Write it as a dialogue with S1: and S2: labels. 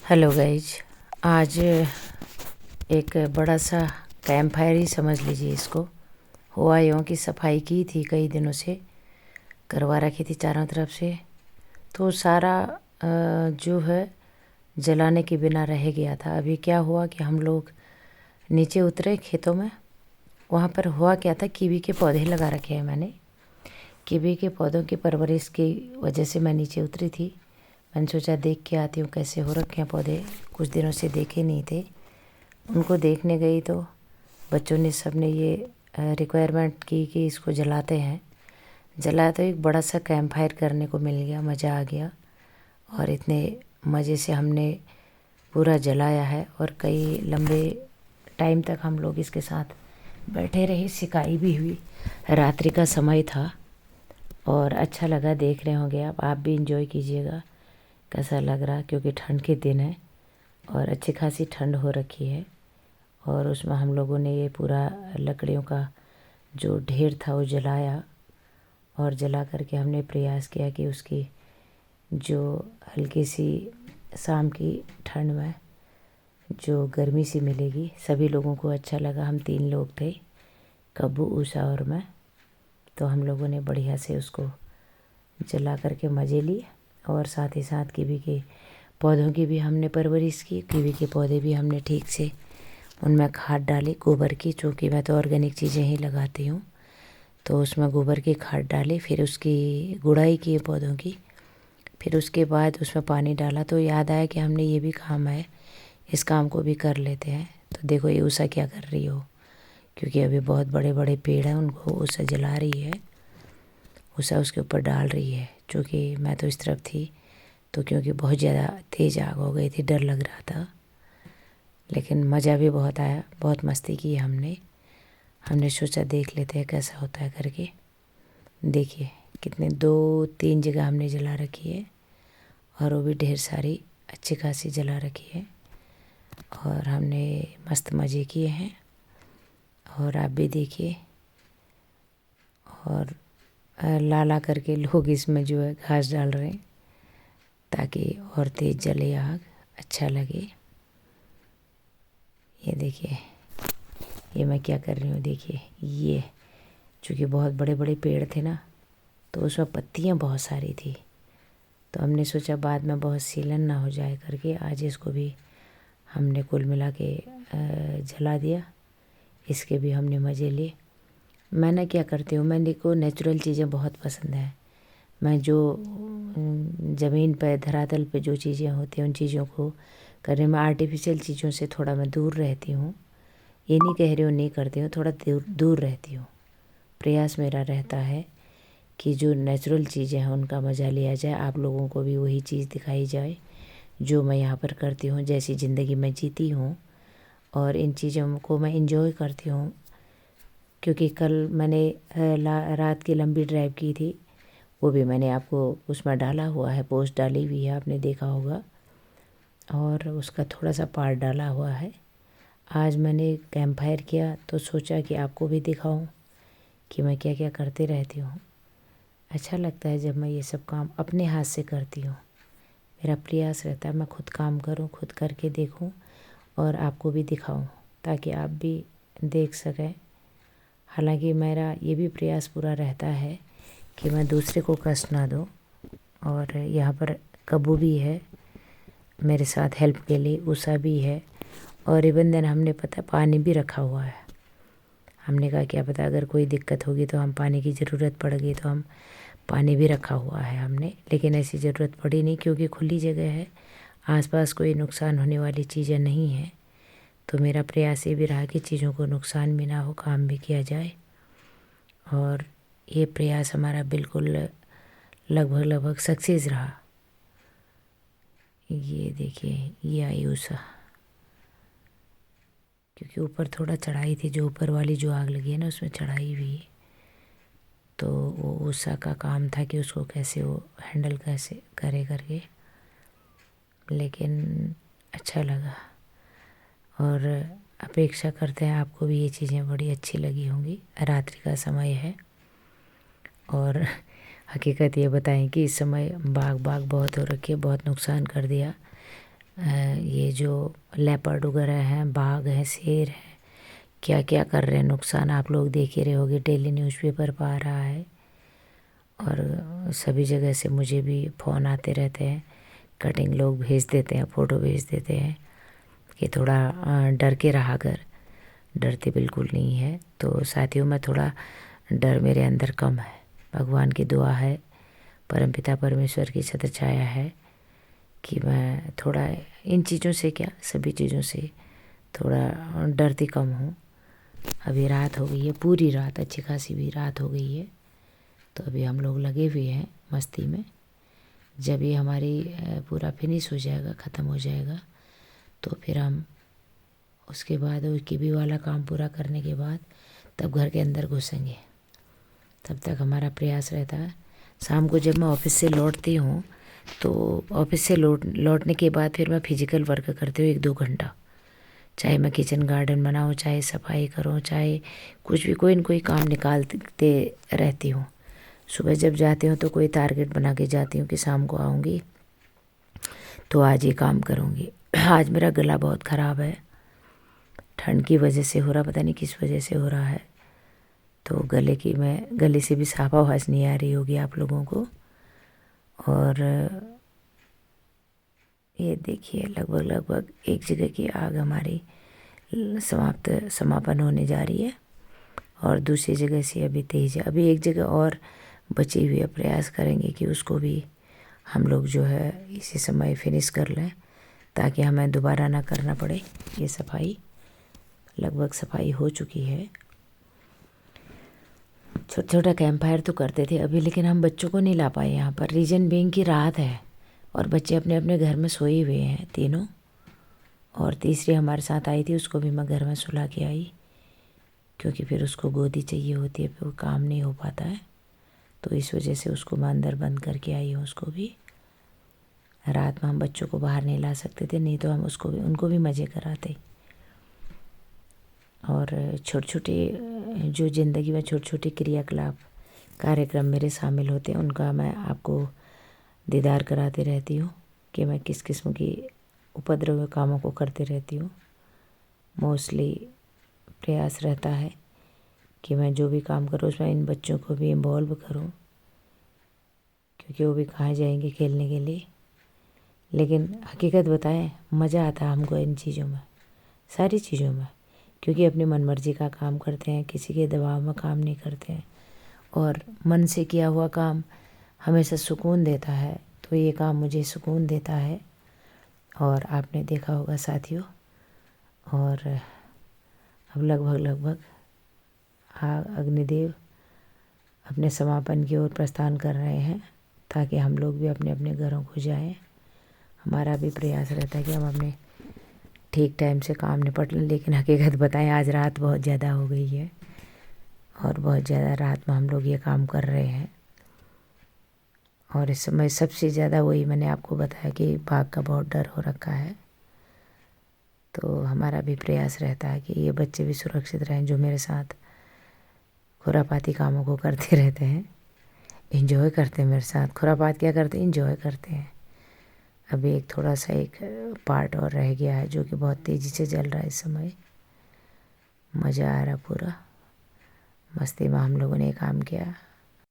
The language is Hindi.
S1: Hello guys. आज एक बड़ा सा कैंप फायर ही समझ लीजिए इसको। हुआ यूँ कि सफाई की थी, कई दिनों से करवा रखी थी चारों तरफ से, तो सारा जो है जलाने के बिना रह गया था। अभी क्या हुआ कि हम लोग नीचे उतरे खेतों में। वहाँ पर हुआ क्या था, कीवी के पौधे लगा रखे हैं मैंने। कीवी के पौधों की परवरिश की वजह से मैं नीचे उतरी थी। मैंने सोचा देख के आती हूँ कैसे हो रखे हैं पौधे, कुछ दिनों से देखे नहीं थे। उनको देखने गई तो बच्चों ने सब ने ये रिक्वायरमेंट की कि इसको जलाते हैं। जलाया तो एक बड़ा सा कैंप फायर करने को मिल गया, मज़ा आ गया। और इतने मज़े से हमने पूरा जलाया है और कई लंबे टाइम तक हम लोग इसके साथ बैठे रहे, सिकाई भी हुई। रात्रि का समय था और अच्छा लगा। देख रहे होंगे आप भी इंजॉय कीजिएगा कैसा लग रहा, क्योंकि ठंड के दिन है और अच्छी खासी ठंड हो रखी है। और उसमें हम लोगों ने ये पूरा लकड़ियों का जो ढेर था वो जलाया, और जला करके हमने प्रयास किया कि उसकी जो हल्की सी शाम की ठंड में जो गर्मी सी मिलेगी, सभी लोगों को अच्छा लगा। हम 3 लोग थे, कब्बू, उषा और मैं। तो हम लोगों ने बढ़िया से उसको जला करके मज़े लिए। और साथ ही साथ कीवी के पौधों की भी हमने परवरिश की। कीवी के पौधे भी हमने ठीक से उनमें खाद डाली गोबर की, चूँकि मैं तो ऑर्गेनिक चीज़ें ही लगाती हूँ, तो उसमें गोबर की खाद डाली। फिर उसकी गुड़ाई की पौधों की। फिर उसके बाद उसमें पानी डाला। तो याद आया कि हमने ये भी काम है, इस काम को भी कर लेते हैं। तो देखो ये उषा क्या कर रही हो, क्योंकि अभी बहुत बड़े बड़े पेड़ हैं, उनको उषा जला रही है। उषा उसके ऊपर डाल रही है। चूँकि मैं तो इस तरफ थी, तो क्योंकि बहुत ज़्यादा तेज़ आग हो गई थी, डर लग रहा था, लेकिन मज़ा भी बहुत आया। बहुत मस्ती की हमने सोचा देख लेते हैं कैसा होता है करके। देखिए कितने 2-3 जगह हमने जला रखी है, और वो भी ढेर सारी अच्छी खासी जला रखी है। और हमने मस्त मज़े किए हैं, और आप भी देखिए। और ला ला करके लोग इसमें जो है घास डाल रहे हैं, ताकि और तेज़ जले आग, अच्छा लगे। ये देखिए ये मैं क्या कर रही हूँ। देखिए ये चूँकि बहुत बड़े बड़े पेड़ थे ना, तो उसमें पत्तियाँ बहुत सारी थी, तो हमने सोचा बाद में बहुत सीलन ना हो जाए करके आज इसको भी हमने कुल मिला के जला दिया। इसके भी हमने मज़े लिए। मैं ना क्या करती हूँ, मैंने को नेचुरल चीज़ें बहुत पसंद हैं। मैं जो ज़मीन पर धरातल पे जो चीज़ें होती हैं उन चीज़ों को करने में, आर्टिफिशियल चीज़ों से थोड़ा मैं दूर रहती हूँ। ये नहीं कह रही हूँ नहीं करती हूँ, थोड़ा दूर रहती हूँ। प्रयास मेरा रहता है कि जो नेचुरल चीज़ें हैं उनका मज़ा लिया जाए, आप लोगों को भी वही चीज़ दिखाई जाए जो मैं यहाँ पर करती हूँ, जैसी ज़िंदगी मैं जीती हूँ। और इन चीज़ों को मैं इंजॉय करती हूँ। क्योंकि कल मैंने रात की लंबी ड्राइव की थी, वो भी मैंने आपको उसमें डाला हुआ है, पोस्ट डाली हुई है, आपने देखा होगा, और उसका थोड़ा सा पार्ट डाला हुआ है। आज मैंने कैंप फायर किया तो सोचा कि आपको भी दिखाऊं कि मैं क्या क्या करते रहती हूँ। अच्छा लगता है जब मैं ये सब काम अपने हाथ से करती हूँ। मेरा प्रयास रहता है मैं खुद काम करूँ, खुद करके देखूँ और आपको भी दिखाऊँ, ताकि आप भी देख सकें। हालांकि मेरा ये भी प्रयास पूरा रहता है कि मैं दूसरे को कष्ट ना दूँ। और यहाँ पर कब्बू भी है मेरे साथ हेल्प के लिए, उषा भी है, और इवन देन हमने पता पानी भी रखा हुआ है। हमने कहा क्या पता अगर कोई दिक्कत होगी तो हम पानी की ज़रूरत पड़ गई तो हम पानी भी रखा हुआ है हमने। लेकिन ऐसी ज़रूरत पड़ी नहीं, क्योंकि खुली जगह है, आसपास कोई नुकसान होने वाली चीज़ें नहीं हैं। तो मेरा प्रयास ये भी रहा कि चीज़ों को नुकसान भी ना हो, काम भी किया जाए। और ये प्रयास हमारा बिल्कुल लगभग लगभग सक्सेस रहा। ये देखिए ये आई उषा, क्योंकि ऊपर थोड़ा चढ़ाई थी, जो ऊपर वाली जो आग लगी है ना उसमें चढ़ाई भी, तो वो उषा का काम था कि उसको कैसे वो हैंडल कैसे करे करके। लेकिन अच्छा लगा, और अपेक्षा करते हैं आपको भी ये चीज़ें बड़ी अच्छी लगी होंगी। रात्रि का समय है, और हकीकत ये बताएं कि इस समय बाग बहुत हो रखी है, बहुत नुकसान कर दिया। ये जो लेपर्ड वगैरह हैं, बाघ हैं, शेर हैं, क्या क्या कर रहे हैं नुकसान, आप लोग देख ही रहे होगे, डेली न्यूज़पेपर पर आ रहा है। और सभी जगह से मुझे भी फ़ोन आते रहते हैं, कटिंग लोग भेज देते हैं, फ़ोटो भेज देते हैं कि थोड़ा डर के रहा कर। डरते बिल्कुल नहीं है। तो साथियों, मैं थोड़ा डर मेरे अंदर कम है। भगवान की दुआ है, परमपिता परमेश्वर की छत्र छाया है कि मैं थोड़ा इन चीज़ों से, क्या सभी चीज़ों से थोड़ा डरती कम हूँ। अभी रात हो गई है, पूरी रात, अच्छी खासी भी रात हो गई है। तो अभी हम लोग लगे हुए हैं मस्ती में। जब ये हमारी पूरा फिनिश हो जाएगा, ख़त्म हो जाएगा, तो फिर हम उसके बाद वो कीबी वाला काम पूरा करने के बाद तब घर के अंदर घुसेंगे। तब तक हमारा प्रयास रहता है। शाम को जब मैं ऑफिस से लौटती हूँ, तो ऑफिस से लौटने के बाद फिर मैं फिजिकल वर्क करती हूँ 1-2 घंटा। चाहे मैं किचन गार्डन बनाऊँ, चाहे सफाई करूँ, चाहे कुछ भी, कोई न कोई काम निकालते रहती हूँ। सुबह जब जाती हूँ तो कोई टारगेट बना के जाती हूँ कि शाम को आऊँगी तो आज ये काम करूँगी। आज मेरा गला बहुत ख़राब है, ठंड की वजह से हो रहा, पता नहीं किस वजह से हो रहा है। तो गले से भी साफ आवाज़ नहीं आ रही होगी आप लोगों को। और ये देखिए, लगभग एक जगह की आग हमारी समापन होने जा रही है और दूसरी जगह से अभी तेज है। अभी एक जगह और बची हुई है, प्रयास करेंगे कि उसको भी हम लोग जो है इसी समय फिनिश कर लें, ताकि हमें दोबारा ना करना पड़े ये सफाई। लगभग सफाई हो चुकी है। छोटा छोटा कैंप फायर तो करते थे अभी, लेकिन हम बच्चों को नहीं ला पाए यहाँ पर। रीजन बीइंग की रात है और बच्चे अपने अपने घर में सोए हुए हैं तीनों। और तीसरी हमारे साथ आई थी, उसको भी मैं घर में सुला के आई, क्योंकि फिर उसको गोदी चाहिए होती है, फिर वो काम नहीं हो पाता है। तो इस वजह से उसको मैं अंदर बंद करके आई हूँ। उसको भी रात में हम बच्चों को बाहर नहीं ला सकते थे, नहीं तो हम उनको भी मज़े कराते। और छोटे छोटे जो ज़िंदगी में छोटे छोटे क्रियाकलाप कार्यक्रम मेरे शामिल होते हैं, उनका मैं आपको दीदार कराती रहती हूँ कि मैं किस किस्म की उपद्रव कामों को करती रहती हूँ। मोस्टली प्रयास रहता है कि मैं जो भी काम करूँ उसमें इन बच्चों को भी इन्वॉल्व करूँ, क्योंकि वो भी कहाँ जाएंगे खेलने के लिए। लेकिन हकीकत बताएं, मज़ा आता है हमको इन चीज़ों में, सारी चीज़ों में, क्योंकि अपनी मनमर्जी का काम करते हैं, किसी के दबाव में काम नहीं करते हैं। और मन से किया हुआ काम हमेशा सुकून देता है, तो ये काम मुझे सुकून देता है। और आपने देखा होगा साथियों। और अब लगभग अग्निदेव अपने समापन की ओर प्रस्थान कर रहे हैं, ताकि हम लोग भी अपने अपने घरों को जाएं। हमारा भी प्रयास रहता है कि हम अपने ठीक टाइम से काम निपट लें। लेकिन हकीकत बताएं, आज रात बहुत ज़्यादा हो गई है और बहुत ज़्यादा रात में हम लोग ये काम कर रहे हैं। और इस समय सबसे ज़्यादा वही मैंने आपको बताया कि बाघ का बहुत डर हो रखा है। तो हमारा भी प्रयास रहता है कि ये बच्चे भी सुरक्षित रहें, जो मेरे साथ खुरापाती कामों को करते रहते हैं, इंजॉय करते हैं मेरे साथ। खुरापात क्या करते हैं, इंजॉय करते हैं। अभी एक पार्ट और रह गया है, जो कि बहुत तेज़ी से चल रहा है इस समय। मज़ा आ रहा पूरा, मस्ती में हम लोगों ने काम किया।